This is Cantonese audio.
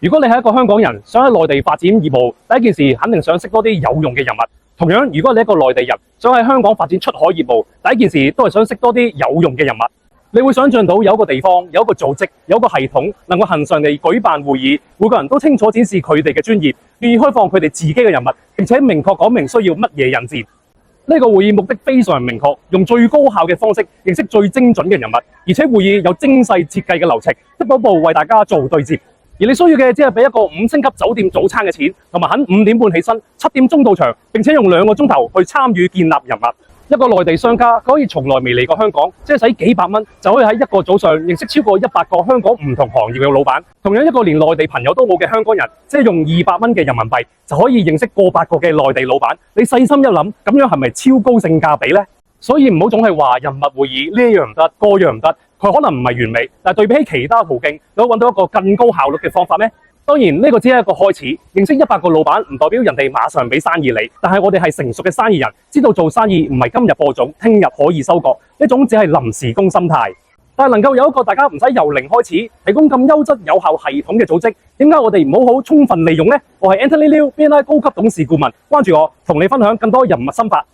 如果你係一個香港人，想喺內地發展業務，第一件事肯定想識多啲有用嘅人物。同樣，如果你係一個內地人，想喺香港發展出海業務，第一件事都係想識多啲有用嘅人物。你會想象到有一個地方、有一個組織、有一個系統，能夠恆常地舉辦會議，每個人都清楚展示佢哋嘅專業，願意開放佢哋自己嘅人物，並且明確講明需要乜嘢人選。呢個會議目的非常明確，用最高效嘅方式認識最精準嘅人物，而且會議有精細設計嘅流程，一步步為大家做對接。而你需要嘅只係俾一個5星級酒店早餐嘅錢，同埋肯5點半起身、7點鐘到場，並且用2個鐘頭去參與建立人物。一個內地商家佢可以從來未嚟過香港，即係使幾百蚊就可以喺一個早上認識超過100個香港唔同行業嘅老闆。同樣一個連內地朋友都冇嘅香港人，即係用200蚊嘅人民幣就可以認識過百個嘅內地老闆。你細心一諗，咁樣係咪超高性價比呢？所以唔好總係話人物會議呢樣唔得，嗰樣唔得，佢可能唔係完美，但係對比起其他途徑，你可揾到一個更高效率嘅方法咩？當然呢個只係一個開始，認識100個老闆唔代表人哋馬上俾生意你，但係我哋係成熟嘅生意人，知道做生意唔係今日播種，聽日可以收割，呢種只係臨時工心態。但係能夠有一個大家唔使由零開始，提供咁優質有效系統嘅組織，點解我哋唔好好充分利用呢？我係 Anthony Liu，BNI 高級董事顧問，關注我，同你分享更多人物心法。